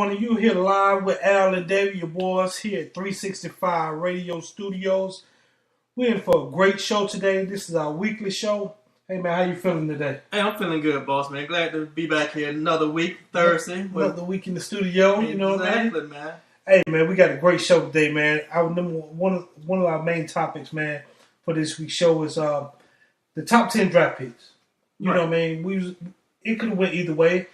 one of you here live with Al and Davey, your boys here at 365 Radio Studios. We're in for a great show today. This is our weekly show. Hey man, how you feeling today? Hey, I'm feeling good, boss man. Glad to be back here another week, Thursday. Another week in the studio, you know what I mean? Exactly, man. Hey man, we got a great show today, man. One of our main topics, man, for this week's show is the top 10 draft picks. You know what I mean? It could have went either way.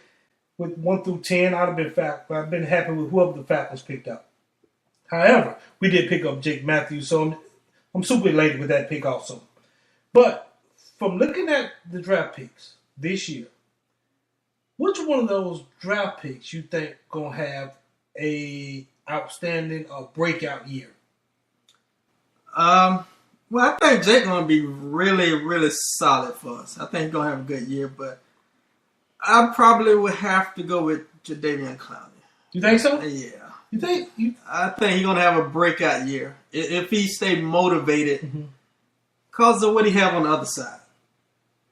With 1 through 10, I've been happy with whoever the Falcons picked up. However, we did pick up Jake Matthews, so I'm super elated with that pick also. But from looking at the draft picks this year, which one of those draft picks you think gonna have a outstanding or breakout year? Well, I think Jake's gonna be really, really solid for us. I think he's gonna have a good year, but I probably would have to go with Jadeveon Clowney. You think so? Yeah. You think? I think he's going to have a breakout year if he stay motivated because of what he have on the other side.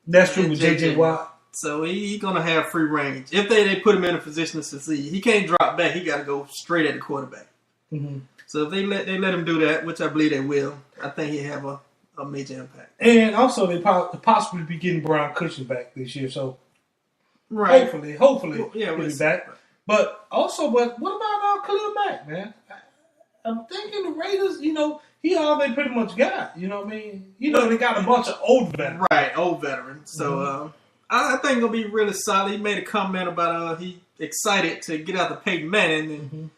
That's true with J.J. Watt. So he's going to have free range. If they put him in a position to succeed, he can't drop back. He got to go straight at the quarterback. Mm-hmm. So if they let him do that, which I believe they will, I think he'll have a major impact. And also they possibly be getting Brian Cushing back this year, so right. Hopefully, yeah, he'll be back. But what about Khalil Mack, man? I'm thinking the Raiders, he all they pretty much got. You know what I mean? They got a bunch of old veterans. Right, old veterans. So I think he'll be really solid. He made a comment about he excited to get out the Peyton Manning, and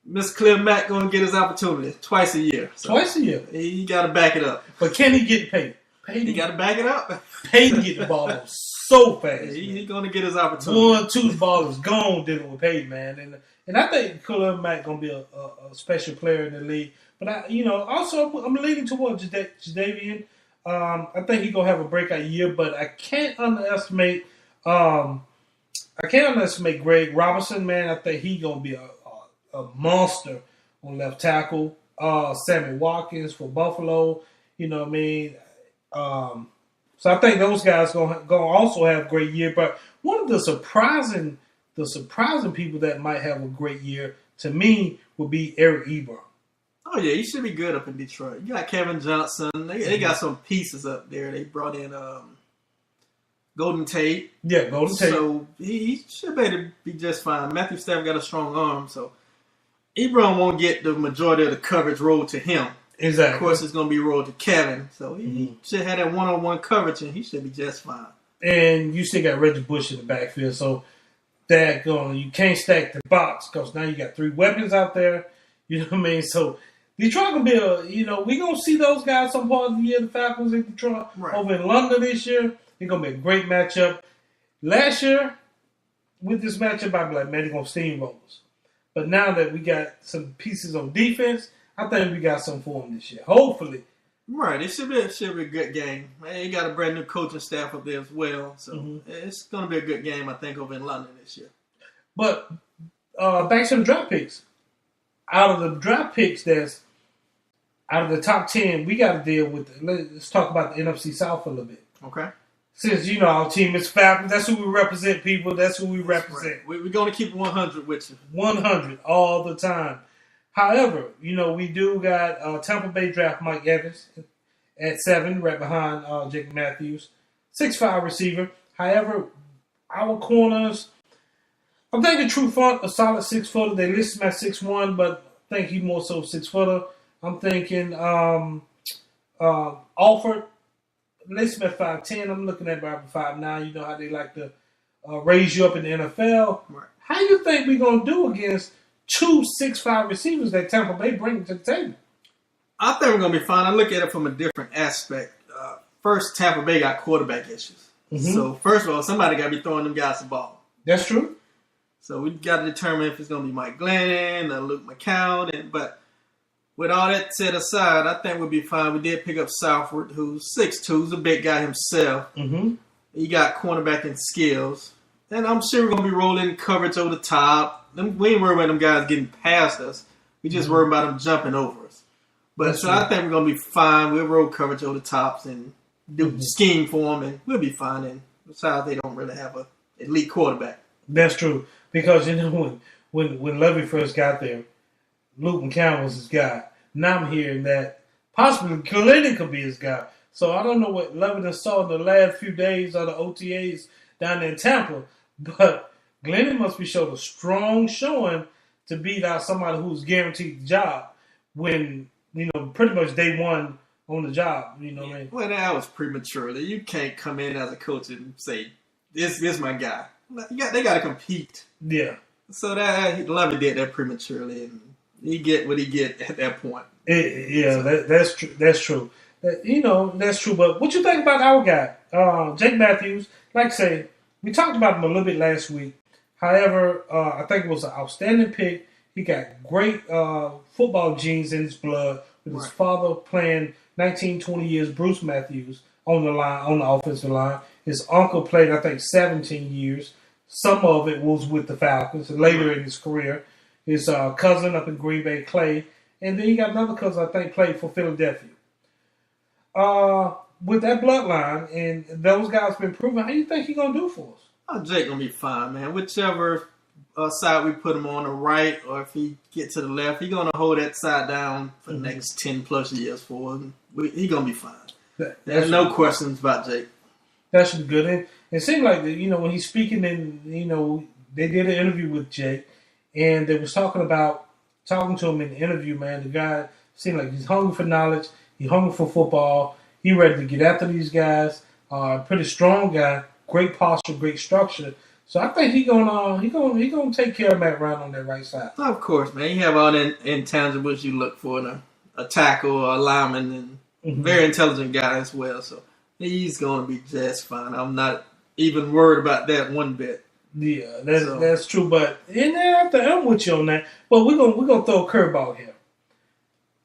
Mr. Khalil Mack going to get his opportunity twice a year. So twice a year? He got to back it up. But can he get paid? He got to back it up. Peyton get the ball up so fast. He's going to get his opportunity. 1-2 ball is gone dealing with Peyton, man. And I think Khalil Mack going to be a special player in the league. But also I'm leaning towards Jadeveon. I think he's going to have a breakout year, but I can't underestimate Greg Robinson, man. I think he's going to be a monster on left tackle. Sammy Watkins for Buffalo. You know what I mean? So I think those guys gonna also have a great year. But one of the surprising people that might have a great year to me would be Eric Ebron. Oh yeah, he should be good up in Detroit. You got Kevin Johnson. They got some pieces up there. They brought in Golden Tate. Yeah, Golden Tate. So he should be just fine. Matthew Stafford got a strong arm, so Ebron won't get the majority of the coverage rolled to him. Exactly. Of course, it's going to be rolled to Kevin. So he should have that one-on-one coverage, and he should be just fine. And you still got Reggie Bush in the backfield, so you can't stack the box because now you got 3 weapons out there. You know what I mean? So Detroit going to be we're going to see those guys some part of the year, the Falcons in Detroit. Right. Over in London this year. It's going to be a great matchup. Last year, with this matchup, I'd be like, man, they're going to steamroll us. But now that we got some pieces on defense, I think we got some for him this year. Hopefully. Right. It should be a good game. Man, you got a brand new coaching staff up there as well. So it's going to be a good game, I think, over in London this year. But back to the draft picks. Out of the draft picks out of the top 10, we got to deal with let's talk about the NFC South a little bit. Okay. Since, our team is Falcons, that's who we represent, people. That's who we represent. Right. We're going to keep 100 with you. 100 all the time. However, we do got Tampa Bay draft Mike Evans at 7, right behind Jake Matthews. 6'5" receiver. However, our corners, I'm thinking True Font, a solid 6-footer. They list him at 6'1", but I think he's more so 6-footer. I'm thinking Alford, list him at 5'10". I'm looking at about 5'9". You know how they like to raise you up in the NFL. Right. How you think we're going to do against 2 6'5" receivers that Tampa Bay bring to the table? I think we're going to be fine. I look at it from a different aspect. First, Tampa Bay got quarterback issues. Mm-hmm. So, first of all, somebody got to be throwing them guys the ball. That's true. So, we got to determine if it's going to be Mike Glennon or Luke McCown. But with all that set aside, I think we'll be fine. We did pick up Southward, who's 6'2", who's a big guy himself. Mm-hmm. He got cornerbacking skills. And I'm sure we're going to be rolling coverage over the top. We ain't worried about them guys getting past us. We just worried about them jumping over us. But so I think we're going to be fine. We'll roll coverage over the tops and do scheme for them, and we'll be fine. And besides, they don't really have a elite quarterback. That's true. Because, when Levy first got there, Luke McCown was his guy. Now I'm hearing that possibly Glennon could be his guy. So I don't know what Levy saw in the last few days of the OTAs down there in Tampa, but Glennon must be showed a strong showing to beat out somebody who's guaranteed the job when, pretty much day one on the job. You know what I mean? Well, that was prematurely. You can't come in as a coach and say, this is my guy. They got to compete. Yeah. So that Levy did that prematurely, and he get what he get at that point. That's true. That's true. That's true. But what you think about our guy, Jake Matthews? Like I say, we talked about him a little bit last week. However, I think it was an outstanding pick. He got great football genes in his blood with his father playing 19, 20 years, Bruce Matthews, on the line, on the offensive line. His uncle played, I think, 17 years. Some of it was with the Falcons later in his career. His cousin up in Green Bay, Clay. And then he got another cousin, I think, played for Philadelphia. With that bloodline and those guys been proven, how do you think he's going to do for us? Oh, Jake going to be fine, man. Whichever side we put him on, the right, or if he get to the left, he's going to hold that side down for the next 10-plus years for him. He's going to be fine. There's no questions about Jake. That should be good. And it seemed like, when he's speaking in, they did an interview with Jake, and they was talking to him in the interview, man. The guy seemed like he's hungry for knowledge. He's hungry for football. He's ready to get after these guys. Pretty strong guy. Great posture, great structure. So I think he's gonna take care of Matt Ryan on that right side. Of course, man. You have all the intangibles you look for in a tackle or a lineman, and very intelligent guy as well. So he's gonna be just fine. I'm not even worried about that one bit. Yeah, that's true. But I'm with you on that. But we're gonna throw a curveball here.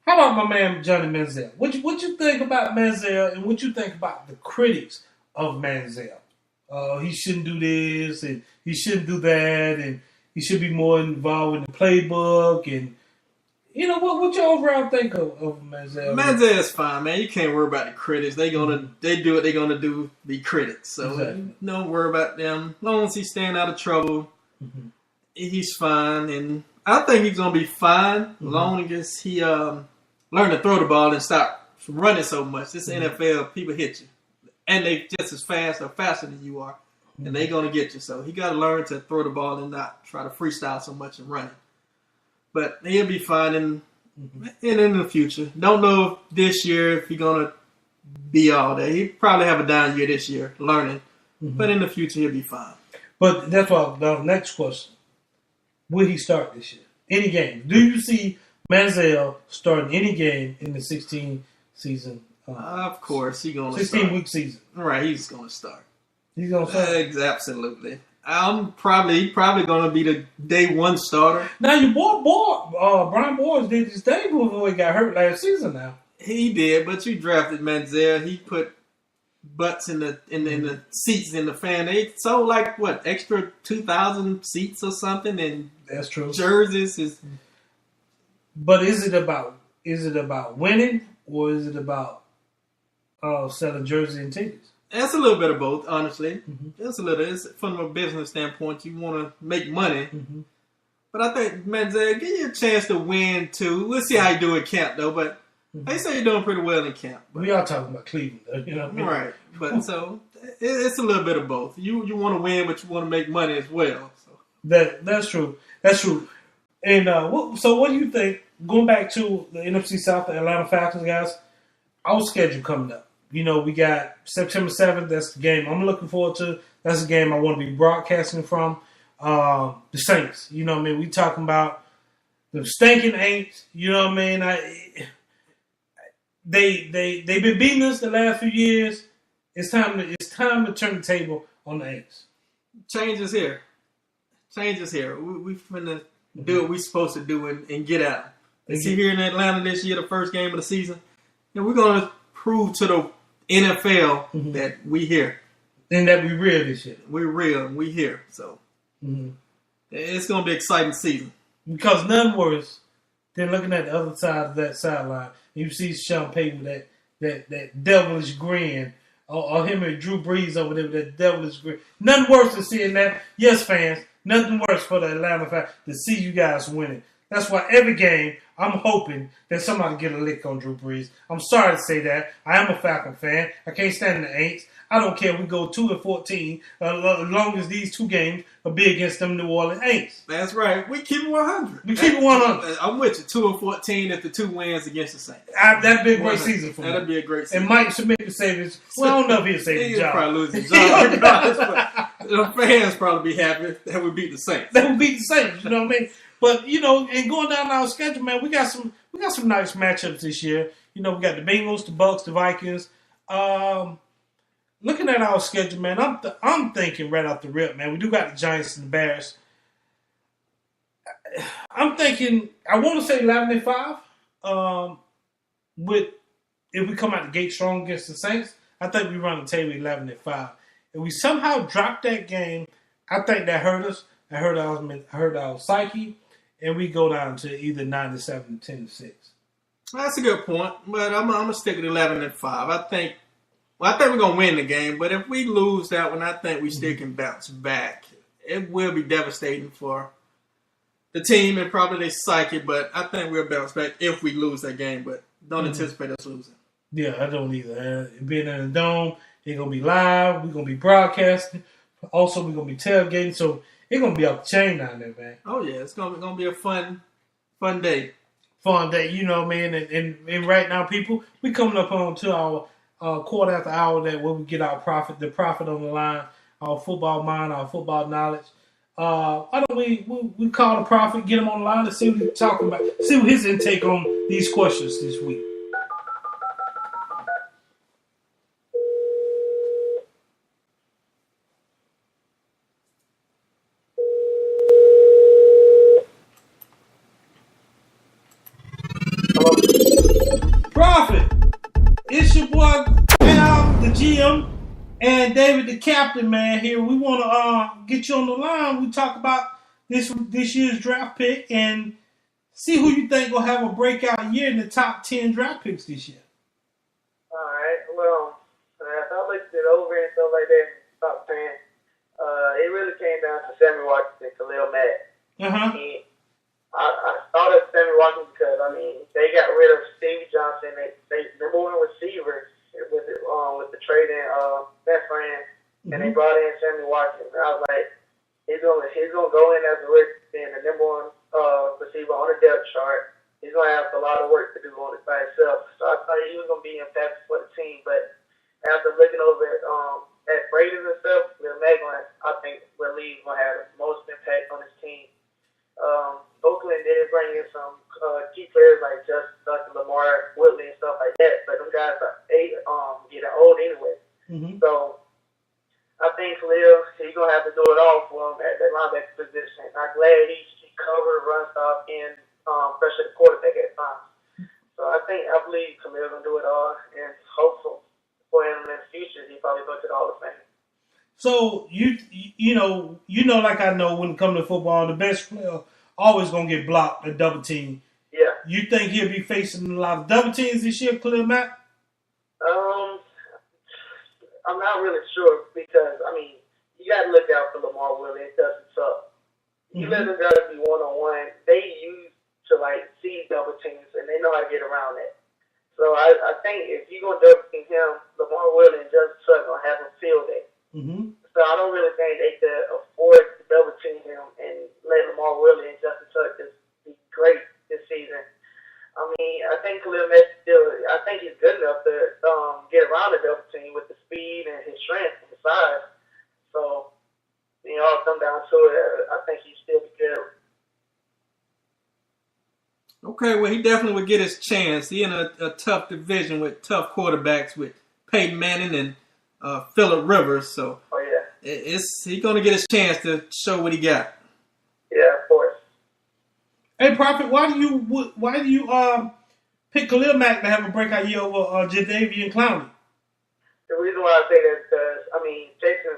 How about my man Johnny Manziel? What you think about Manziel, and what you think about the critics of Manziel? He shouldn't do this, and he shouldn't do that, and he should be more involved in the playbook. And what you overall think of Manziel? Manziel is fine, man. You can't worry about the critics. They do what they're gonna do. Be critics, so exactly. Don't worry about them. As long as he's staying out of trouble, he's fine, and I think he's gonna be fine as long as he learn to throw the ball and stop running so much. This NFL, people hit you. And they just as fast or faster than you are. And they're going to get you. So he got to learn to throw the ball and not try to freestyle so much and run it. But he'll be fine in the future. Don't know this year if he's going to be all there. He'll probably have a down year this year learning. But in the future, he'll be fine. But that's why the next question. Will he start this year? Any game? Do you see Manziel starting any game in the 16 season? Of course, he's going to start. 16-week season. Right, he's going to start. He's going to start? Absolutely. I'm probably going to be the day one starter. Now, your boy, Brian Boyes did his debut before he got hurt last season now. He did, but you drafted Manziel. He put butts in the seats in the fan. They sold extra 2,000 seats or something, and that's true. Jerseys. But is it about winning, or is it about selling jerseys and tickets? It's a little bit of both, honestly. It's a little. It's from a business standpoint. You want to make money, but I think Manziel, give you a chance to win too. We'll see how you do in camp, though. But they say you're doing pretty well in camp. But, we are talking about Cleveland, though. You know what I mean? Right? But so it's a little bit of both. You want to win, but you want to make money as well. So that's true. That's true. And so what do you think? Going back to the NFC South, the Atlanta Falcons, guys, our schedule coming up. We got September 7th. That's the game I'm looking forward to. That's the game I want to be broadcasting from. The Saints. You know what I mean? We talking about the stinking Aints. You know what I mean? They've been beating us the last few years. It's time to turn the table on the Aints. Change is here. We finna do what we're supposed to do and get out. See here in Atlanta this year, the first game of the season, and we're gonna prove to the NFL that we here. And that we real this year. We're real and we here. So it's gonna be an exciting season. Because none worse than looking at the other side of that sideline. You see Sean Payton with that devilish grin. Or him and Drew Brees over there with that devilish grin. Nothing worse than seeing that. Yes, fans, Nothing worse for the Atlanta Falcons to see you guys winning. That's why every game I'm hoping that somebody get a lick on Drew Brees. I'm sorry to say that. I am a Falcon fan. I can't stand the Aints. I don't care if we go 2-14 as long as these two games will be against them New Orleans Aints. That's right. We keep it 100. We keep it 100. I'm with you. 2-14 if the 2 wins against the Saints. That'd be a great season for me. That'd be a great season. And Mike should maybe say this. Well, I don't know if he'll say his job. He'll probably lose his job regardless, but the fans probably be happy that we beat the Saints. That would beat the Saints, you know what I mean? But, you know, and going down our schedule, man, we got some nice matchups this year. You know, we got the Bengals, the Bucks, the Vikings. Looking at our schedule, man, I'm thinking right off the rip, man. We do got the Giants and the Bears. I'm thinking, I want to say 11-5. If we come out the gate strong against the Saints, I think we run the table 11-5. If we somehow drop that game, I think that hurt us. I hurt our psyche, and we go down to either 9-7, 10-6. That's a good point, but I'm gonna stick with 11-5. I think we're gonna win the game, but if we lose that one, I think we still can bounce back. It will be devastating for the team and probably their psyche, but I think we'll bounce back if we lose that game. But don't anticipate us losing. Yeah, I don't either. Being in the dome, it's gonna be live. We're gonna be broadcasting. Also, we're gonna be tailgating. So it's gonna be off the chain down there, man. Oh yeah, it's gonna be a fun day. Fun day, you know, man. And right now, people, we coming up on to our quarter after hour that where we get our the profit on the line, our football mind, our football knowledge. Why don't we call the prophet, get him on the line, and see what he's talking about, see what his intake on these questions this week. Prophet, it's your boy Al, the GM, and David, the captain, man. Here we want to get you on the line. We talk about this year's draft pick and see who you think will have a breakout year in the top 10 draft picks this year. All right. Well, as I looked it over and stuff like that, top 10, it really came down to Sammy Watkins and Khalil Mack. I thought of Sammy Watkins because, I mean, they got rid of Stevie Johnson. They number one receiver with the trade in Matt Fran, and they brought in Sammy Watkins. And I was like, he's gonna go in as a rookie, being the number one receiver on the depth chart. He's gonna have a lot of work to do on it by himself. So I thought he was gonna be impactful for the team. But after looking over at Braden and stuff, with Magline, I think Lee gonna have the most impact on his team. Oakland did bring in some key players like Justin Tucker, Lamar, Whitley, and stuff like that. But them guys are getting old anyway. So I think Khalil, he's gonna have to do it all for him at that linebacker position. I'm glad he covered, run stop, and pressure the quarterback at times. So I believe Khalil gonna do it all, and hopeful for him in the future, he probably go to the Hall of Fame. So you know, like I know when it comes to football, the best player always gonna get blocked a double team. Yeah. You think he'll be facing a lot of double teams this year, Khalil Mack? I'm not really sure because you gotta look out for Lamar Willie and Dustin Tuck. You let them guys be one-on-one. They used to see double teams and they know how to get around that. So I think if you're gonna double team him, Lamar Willie and Dustin Tuck gonna have him field day. So I don't really think they could afford to double team him and let Lamar Willie and Justin Tuck just be great this season. I think Khalil Mack I think he's good enough to get around the double team with the speed and his strength and his size. So, all come down to it, I think he's still be good. Okay, well, he definitely would get his chance. He in a tough division with tough quarterbacks with Peyton Manning and Phillip Rivers. So, he's going to get his chance to show what he got. Yeah, of course. Hey, Prophet, why do you pick Khalil Mack to have a breakout year over Jadeveon Clowney? The reason why I say that is because Jason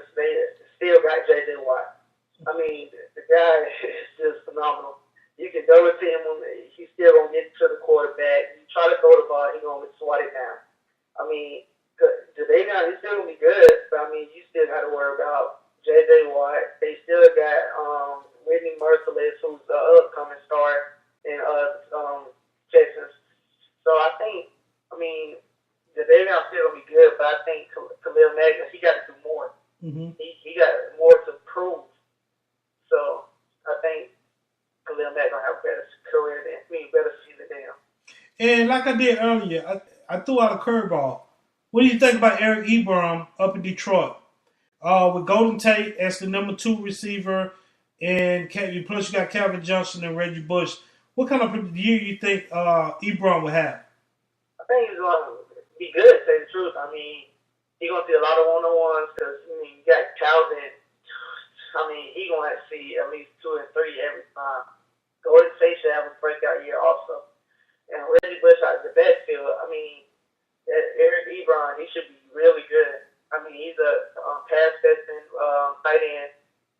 still got J.J. Watt. The guy is just phenomenal. You can double team him, he's still gonna get to the quarterback. You try to throw the ball, he's gonna swat it down. Jadeveon, he's still gonna be good, but you still got to worry about J.J. Watt. They still got think, the Davion still gonna be good, but I think Khalil Mack, he got to do more. Mm-hmm. He got more to prove. So I think Khalil Mack gonna have a better career better season than him. And like I did earlier, I threw out a curveball. What do you think about Eric Ebron up in Detroit? With Golden Tate as the number 2 receiver, and plus you got Calvin Johnson and Reggie Bush. What kind of year you think Ebron will have? I think he's going to be good, to say the truth. He's going to see a lot of one-on-ones because, you got Calvin. He's going to see at least 2 and 3 every time. Golden Tate should have a breakout year also. And Reggie Bush out of the backfield, Eric Ebron, he should be really good. He's a pass-catching tight end.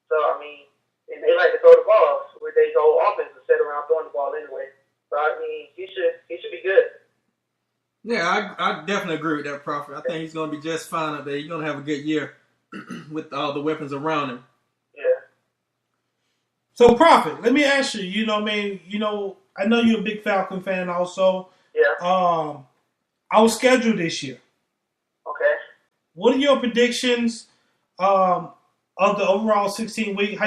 So, and they like to throw the ball, where they go offense instead of around throwing the ball anyway. So, he should be good. Yeah, I definitely agree with that, Prophet. I think he's going to be just fine up there. He's going to have a good year with all the weapons around him. Yeah. So, Prophet, let me ask you, I know you're a big Falcon fan also. Yeah. Our schedule this year. Okay. What are your predictions of the overall 16-week?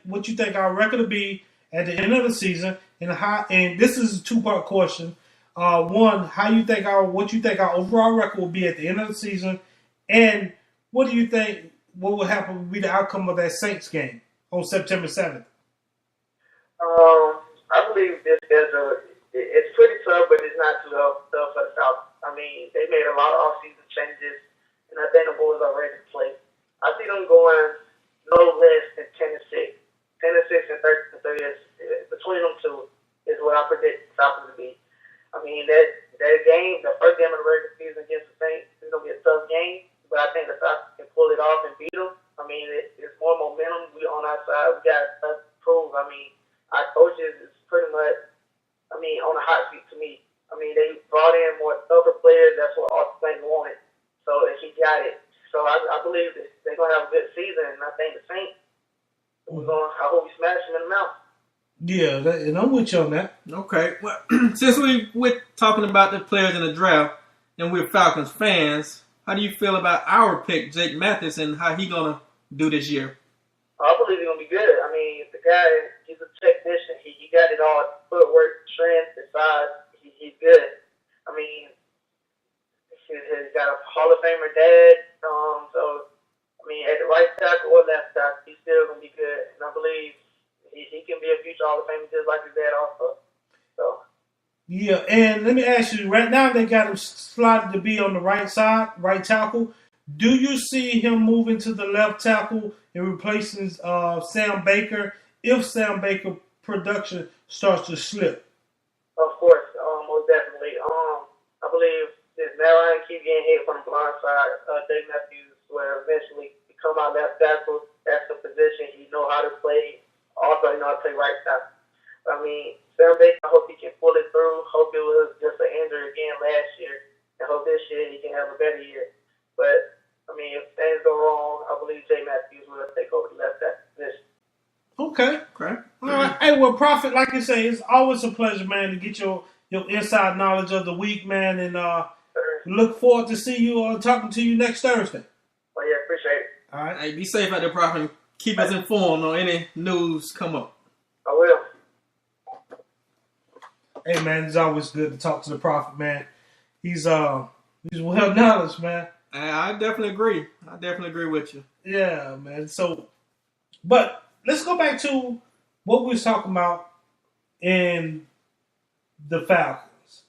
What you think our record will be at the end of the season, and this is a 2-part question. One, what you think our overall record will be at the end of the season, and what do you think what will happen will be the outcome of that Saints game on September 7th? I believe this schedule, it's pretty tough, but it's not too tough for the Falcons. They made a lot of off-season changes, and I think the boys are ready to play. I see them going no less than 10-6. 10-6 and 13-3 is between them two is what I predict the Falcons to be. That game, the first game of the regular season against the Saints, is going to be a tough game, but I think the Falcons can pull it off and beat them. It's more momentum. We on our side. We got stuff to prove. Our coaches is pretty much, on the hot seat to me. They brought in more tougher players. That's what Austin Saint wanted. So he got it. So I believe that they're going to have a good season, and I think the Saints, I hope we smash them in the mouth. Yeah, and I'm with you on that. Okay. Well, since we're talking about the players in the draft, and we're Falcons fans, how do you feel about our pick, Jake Mathis, and how he going to do this year? I believe he's going to be good. The guy, he's a technician. He got it all. Footwork, strength, and size. He's good. He's got a Hall of Famer dad. At the right tackle or left tackle, he's still going to be good. And I believe he can be a future Hall of Famer just like his dad also. So. Yeah, and let me ask you, right now they got him slotted to be on the right side, right tackle. Do you see him moving to the left tackle and replacing Sam Baker if Sam Baker production starts to slip? Of course, most definitely. I believe if Matt Ryan keeps getting hit from the blind side, Dave Matthews will eventually become our left tackle. That's the position he know how to play. Also, he know how to play right tackle. Sam Baker, I hope he can pull it through. Hope it was just an injury again last year. And hope this year he can have a better year. But, if things go wrong, I believe Jay Matthews will take over the left tackle position. Okay. All right. Hey, well, Prophet, like I say, it's always a pleasure, man, to get your inside knowledge of the week, man. And look forward to see you talking to you next Thursday. Well, yeah, appreciate it. All right. Hey, be safe out there, Prophet, and keep us informed on any news come up. I will. Hey, man, it's always good to talk to the Prophet, man. He's well knowledge, man. I definitely agree. I definitely agree with you. Yeah, man. So, but let's go back to what we was talking about in the Falcons.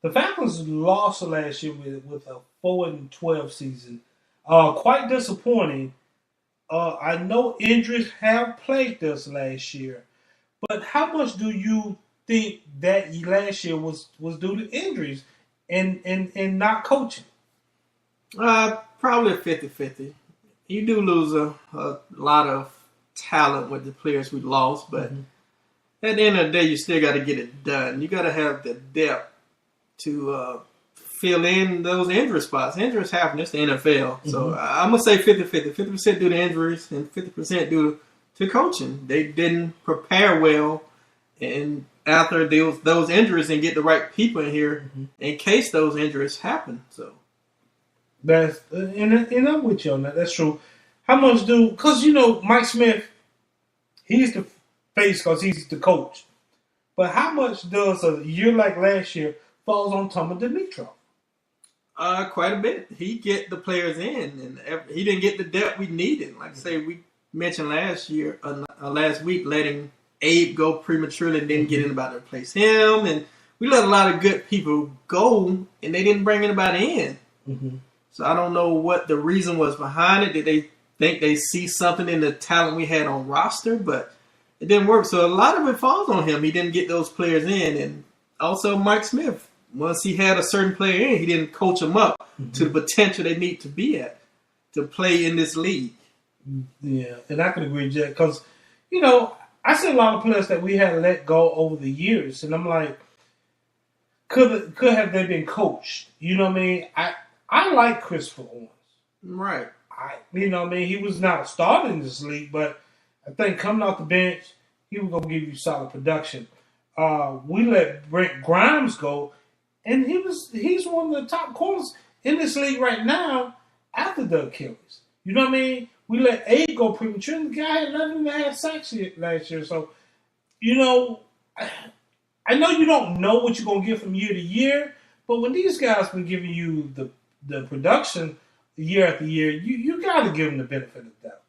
The Falcons lost last year with a 4-12 season. Quite disappointing. I know injuries have plagued us last year, but how much do you think that last year was due to injuries and not coaching? Probably 50-50. You do lose a lot of talent with the players we lost, but at the end of the day, you still got to get it done. You got to have the depth to fill in those injury spots. Injuries happen. It's the NFL. So I'm going to say 50-50. 50% due to injuries and 50% due to coaching. They didn't prepare well and after those injuries, and get the right people in here in case those injuries happen. So that's and I'm with you on that. That's true. How much because Mike Smith, he's the face because he's the coach. But how much does a year like last year falls on Thomas Dimitrov? Quite a bit. He get the players in, and he didn't get the depth we needed. Like I say, we mentioned last week, letting Abe go prematurely and didn't get anybody to replace him, and we let a lot of good people go, and they didn't bring anybody in. Mm-hmm. So I don't know what the reason was behind it. Did they think they see something in the talent we had on roster? But it didn't work. So a lot of it falls on him. He didn't get those players in, and also Mike Smith. Once he had a certain player in, he didn't coach them up to the potential they need to be at to play in this league. Yeah, and I can agree with that because, I see a lot of players that we had let go over the years, and I'm like, could have they been coached? You know what I mean? I like Christopher Owens. Right. He was not a starter in this league, but I think coming off the bench, he was going to give you solid production. We let Brent Grimes go. And he's one of the top corners in this league right now after the Achilles. You know what I mean? We let Abe go premature, and the guy had 11.5 sacks last year. So, I know you don't know what you're going to get from year to year, but when these guys been giving you the production year after year, you got to give them the benefit of the doubt.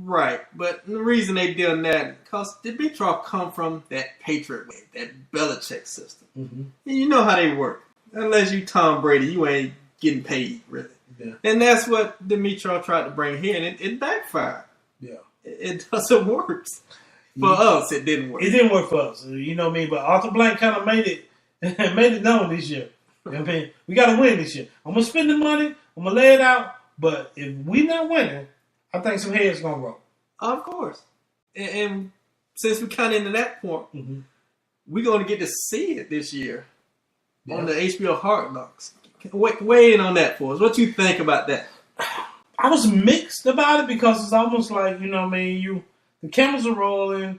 Right, but the reason they did that, because Dimitrov come from that Patriot way, that Belichick system. Mm-hmm. And you know how they work. Unless you Tom Brady, you ain't getting paid, really. Yeah. And that's what Dimitrov tried to bring here, and it backfired. Yeah. It doesn't work. For us, it didn't work. It didn't work for us, you know what I mean? But Arthur Blank kind of made it known this year. You know what I mean? We got to win this year. I'm going to spend the money, I'm going to lay it out, but if we not winning, I think some heads going to roll. Of course. And since we're kind of into that point, we're going to get to see it this year on the HBO Hard Knocks. Weigh in on that for us. What you think about that? I was mixed about it because it's almost like, the cameras are rolling.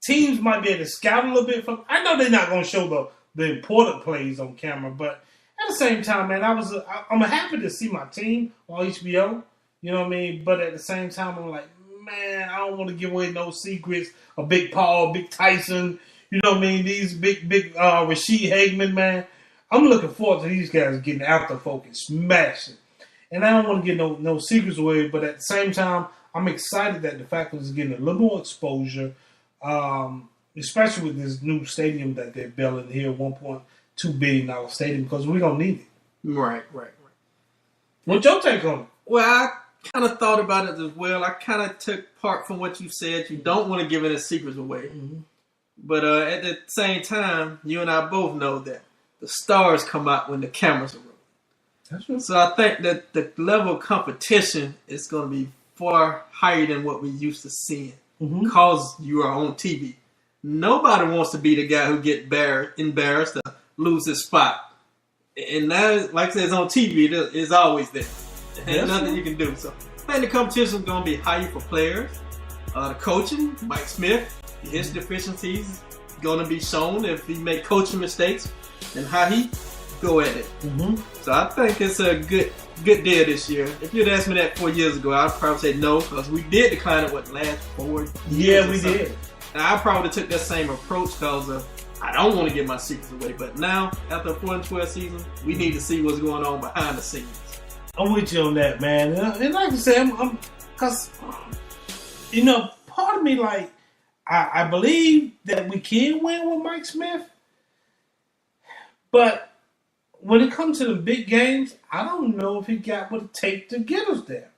Teams might be able to scout a little bit. I know they're not going to show the important plays on camera, but at the same time, man, I'm happy to see my team on HBO. You know what I mean? But at the same time, I'm like, man, I don't want to give away no secrets. A Big Paul, Big Tyson, you know what I mean? These big Rasheed Hageman, man. I'm looking forward to these guys getting after folk and smashing. And I don't want to get no secrets away, but at the same time, I'm excited that the Falcons is getting a little more exposure, especially with this new stadium that they're building here, $1.2 billion stadium, because we're going to need it. Right. What's your take on it? Well, I kind of thought about it as well. I kind of took part from what you said. You don't want to give any secrets away. Mm-hmm. But at the same time, you and I both know that the stars come out when the cameras are rolling. That's right. So I think that the level of competition is going to be far higher than what we used to seeing because you are on TV. Nobody wants to be the guy who get embarrassed to lose his spot. And that, like I said, it's on TV. It's always there. There's nothing you can do. So I think the competition is going to be higher for players. The coaching, Mike Smith, his deficiencies going to be shown if he make coaching mistakes and how he go at it. Mm-hmm. So I think it's a good deal this year. If you'd asked me that 4 years ago, I'd probably say no, because we did decline it last 4 years. Yeah, we did. And I probably took that same approach because I don't want to give my secrets away. But now, after a 4-12 season, we need to see what's going on behind the scenes. I'm with you on that, man. And like I said, because, part of me, like, I believe that we can win with Mike Smith. But when it comes to the big games, I don't know if he got what it takes to get us there.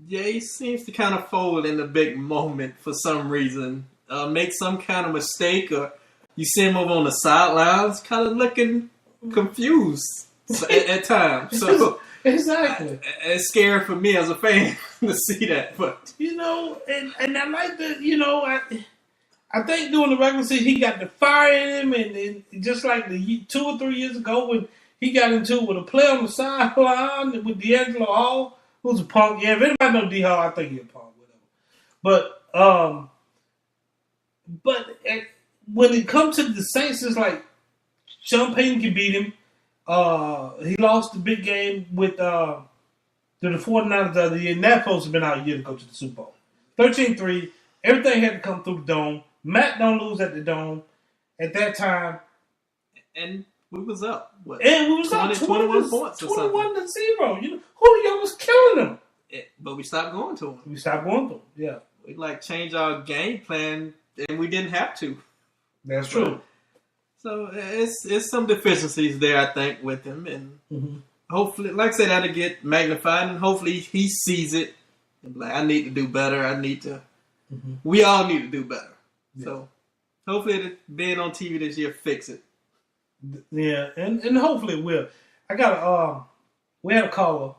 Yeah, he seems to kind of fold in the big moment for some reason. Make some kind of mistake, or you see him over on the sidelines kind of looking confused at times. So exactly. It's scary for me as a fan to see that. But and I like that, I think during the regular season he got the fire in him, and just like 2 or 3 years ago when he got into it with a player on the sideline with D'Angelo Hall, who's a punk. Yeah, if anybody know D Hall, I think he's a punk, whatever. But But when it comes to the Saints, it's like Sean Payton can beat him. He lost the big game with to the 49ers the other year, and that supposed to have been our year to go to the Super Bowl. 13-3. Everything had to come through the dome. Matt don't lose at the dome at that time. And we was up. What? And we was 20, up 21 points or 21 to 0. Julio was killing them. But we stopped going to him. We stopped going to him, yeah. We changed our game plan, and we didn't have to. That's true. So it's some deficiencies there, I think, with him. And hopefully, like I said, that'll get magnified, and hopefully he sees it. And like, I need to do better. I need to. We all need to do better. Yeah. So hopefully, being on TV this year fix it. Yeah, and hopefully it will. I got we had a caller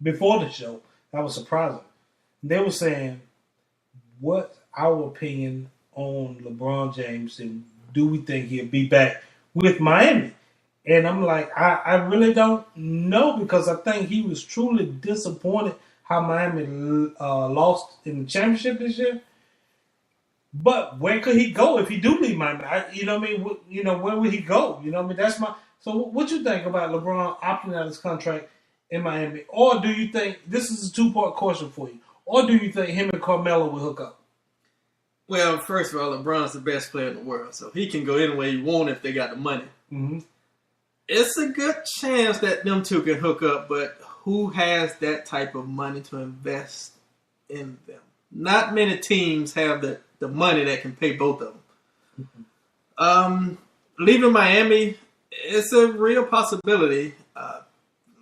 before the show. That was surprising. They were saying, "What's our opinion on LeBron James, and do we think he'll be back with Miami?" And I'm like, I really don't know, because I think he was truly disappointed how Miami lost in the championship this year. But where could he go if he do leave Miami? Where would he go? That's my. So what you think about LeBron opting out his contract in Miami? Or do you think, this is a two-part question for you, or do you think him and Carmelo will hook up? Well, first of all, LeBron's the best player in the world, so he can go anywhere he wants if they got the money. Mm-hmm. It's a good chance that them two can hook up, but who has that type of money to invest in them? Not many teams have the money that can pay both of them. Mm-hmm. Leaving Miami, it's a real possibility.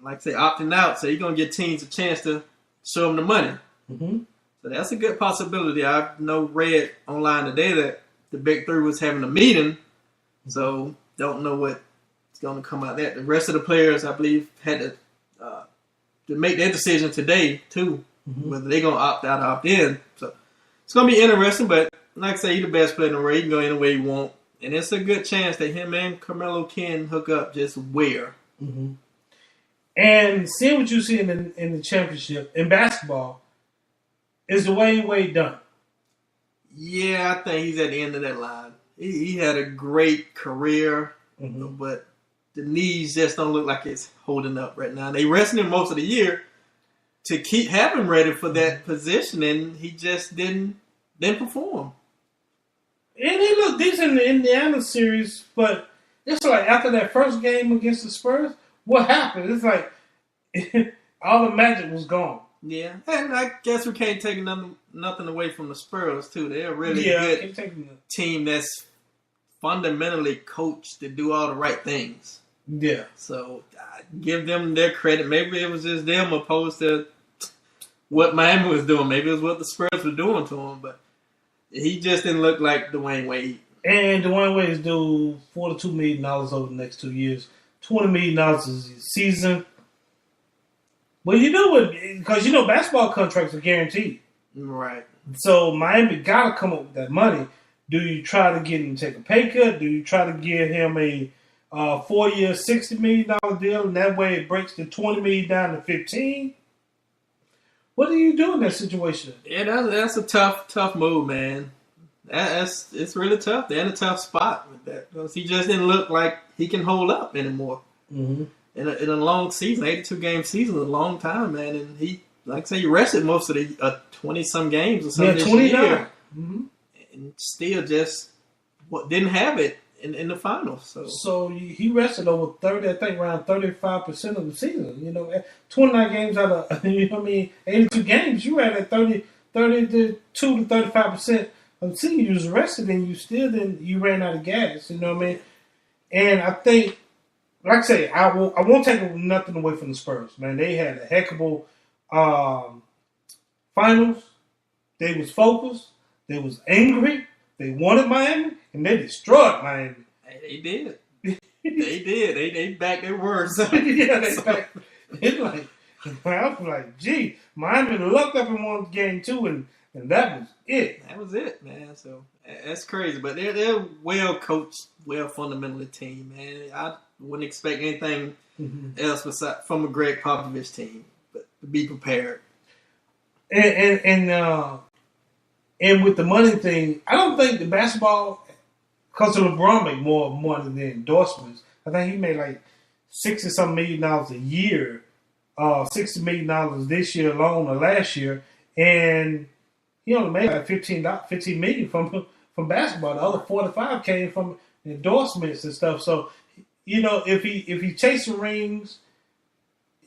Like I say, opting out, so you're going to give teams a chance to show them the money. Mm-hmm. So that's a good possibility. I read online today that the Big Three was having a meeting, so don't know what's going to come out of that. The rest of the players, I believe, had to make their decision today, too, whether they're going to opt out or opt in. So it's going to be interesting, but like I say, he's the best player in the world. He can go any way he wants, and it's a good chance that him and Carmelo can hook up, just where. Mm-hmm. And seeing what you see in the championship, in basketball, is Dwayne Wade done? Yeah, I think he's at the end of that line. He had a great career, but the knees just don't look like it's holding up right now. They resting him most of the year to have him ready for that position, and he just didn't perform. And he looked decent in the Indiana series, but it's like after that first game against the Spurs, what happened? It's like all the magic was gone. Yeah, and I guess we can't take nothing away from the Spurs, too. They're a really good team that's fundamentally coached to do all the right things. Yeah. So I give them their credit. Maybe it was just them opposed to what Miami was doing. Maybe it was what the Spurs were doing to him, but he just didn't look like Dwayne Wade. And Dwayne Wade is due $42 million over the next 2 years. $20 million a season. Well, because basketball contracts are guaranteed. Right. So Miami got to come up with that money. Do you try to get him to take a pay cut? Do you try to give him a 4-year, $60 million deal, and that way it breaks the $20 million down to $15? What do you do in that situation? Yeah, that's a tough move, man. It's really tough. They're in a tough spot with that, because he just didn't look like he can hold up anymore. Mm-hmm. In a long season, 82-game season is a long time, man. And he, like I say, he rested most of the 20-some games or something. Yeah, 29. Mm-hmm. And still just didn't have it in the finals. So he rested over 30, I think around 35% of the season. 29 games out of 82 games, you had at 32 to 35% of the season. You was rested, and you ran out of gas. You know what I mean? And I think, like I say, I won't take nothing away from the Spurs, man. They had a heck of finals. They was focused. They was angry. They wanted Miami, and they destroyed Miami. They did. They did. They backed their words. Yeah, they backed. It's like, I was like, gee, Miami lucked up in one game too, and that was it. That was it, man. So that's crazy, but they're well coached, well fundamentally team, man. I wouldn't expect anything else from a Greg Popovich team, but to be prepared. And And with the money thing, I don't think the basketball, because of LeBron, make more money than endorsements. I think he made like $60-some million a year, $60 million this year alone or last year, and he only made like $15 million from basketball. The other 45 came from endorsements and stuff. So, if he chasing rings,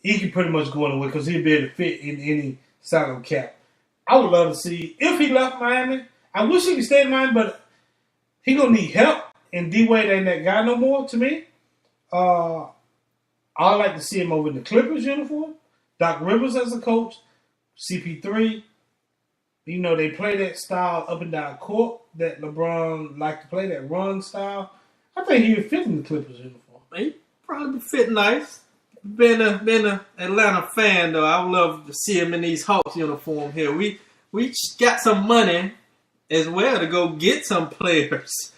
he can pretty much go anywhere because he'd be able to fit in any salary cap. I would love to see if he left Miami. I wish he could stay in Miami, but he gonna need help. And D-Wade ain't that guy no more to me. I'd like to see him over in the Clippers uniform. Doc Rivers as a coach. CP3. They play that style up and down court that LeBron liked to play, that run style. I think he would fit in the Clippers uniform. He probably fit nice. Been a Atlanta fan though. I would love to see him in these Hawks uniform here. We got some money as well to go get some players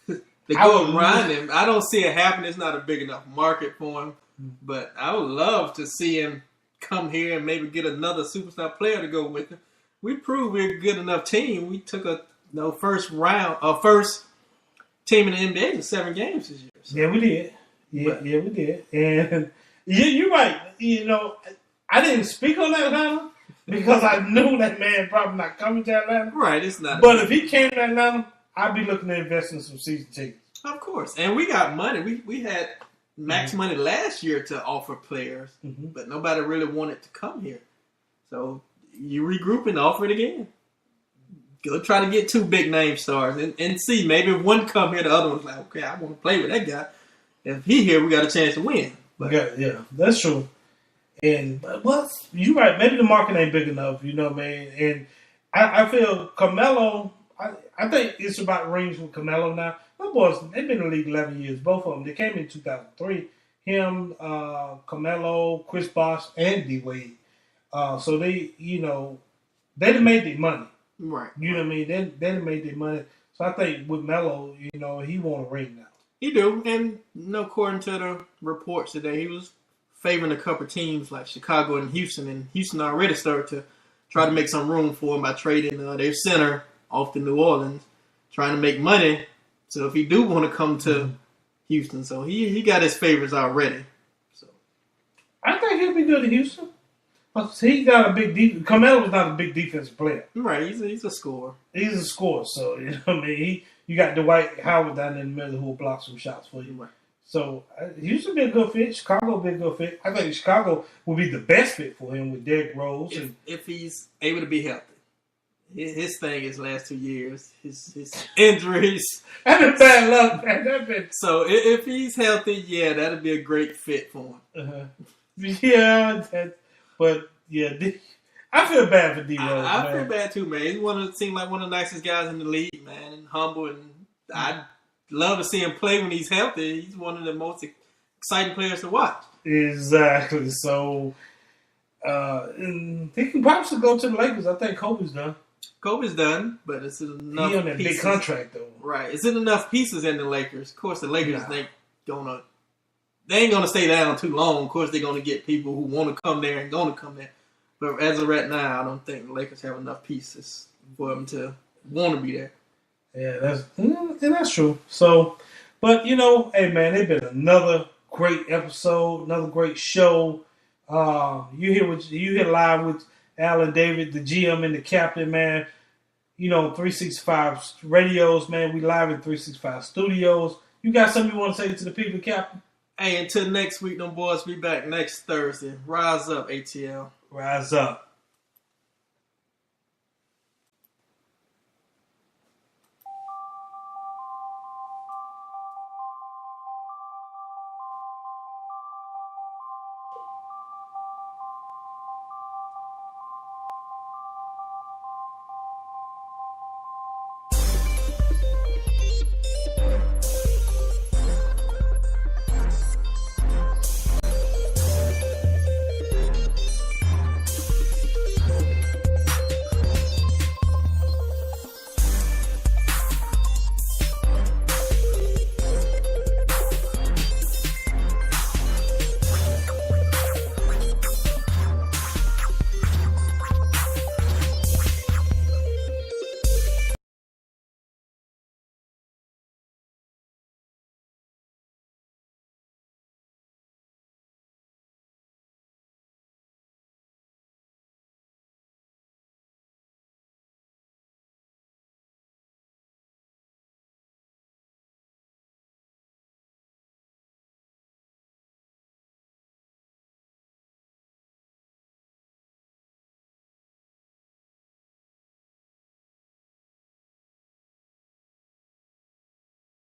to go around him. I don't see it happening. It's not a big enough market for him. But I would love to see him come here and maybe get another superstar player to go with him. We proved we're a good enough team. We took a first team in the NBA in 7 games this year. So. Yeah, we did. Yeah, we did. And you're right. I didn't speak on Atlanta because I knew that man probably not coming to Atlanta. Right, it's not. But if he came to Atlanta, I'd be looking to invest in some season tickets. Of course. And we got money. We had max money last year to offer players, but nobody really wanted to come here. So you regroup and offer it again. Go try to get 2 big name stars and see. Maybe if one come here, the other one's like, okay, I want to play with that guy. If he here, we got a chance to win. But, yeah, that's true. But you're right. Maybe the market ain't big enough. You know what I mean? And I feel Carmelo. I think it's about rings with Carmelo now. My boys, they've been in the league 11 years. Both of them. They came in 2003. Him, Carmelo, Chris Bosh, and D-Wade. So they, they done made their money. Right. You know what I mean? They done made their money. So I think with Melo, he want a ring now. He do. And according to the reports today, he was favoring a couple teams like Chicago and Houston already started to try to make some room for him by trading their center off to New Orleans, trying to make money. So if he do want to come to Houston, so he got his favors already. So I think he'll be good in Houston. He got a big defense. Carmelo's not a big defensive player. Right, he's a scorer. He's a scorer, so you got Dwight Howard down in the middle who will block some shots for you. Right. So Houston be a good fit. Chicago will be a good fit. I think Chicago will be the best fit for him with Derrick Rose. If he's able to be healthy. His thing his last 2 years, his injuries. That's been bad luck, man. So if he's healthy, yeah, that'd be a great fit for him. Yeah, but yeah, I feel bad for D Rose. I feel bad too, man. He's seemed like one of the nicest guys in the league, man, and humble, and I'd love to see him play when he's healthy. He's one of the most exciting players to watch. Exactly. So and he can probably go to the Lakers. I think Kobe's done. Kobe's done, but it's enough. He on that big contract though. Right. Is it enough pieces in the Lakers? Of course, the Lakers ain't gonna stay down too long. Of course, they're gonna get people who want to come there and gonna come there. But as of right now, I don't think the Lakers have enough pieces for them to want to be there. Yeah, that's true. So, but hey man, it's been another great episode, another great show. You hear live with Alan David, the GM and the captain, man. 365 radios, man. We live in 365 studios. You got something you want to say to the people, Captain? Hey, until next week, them boys be back next Thursday. Rise up, ATL. Rise up.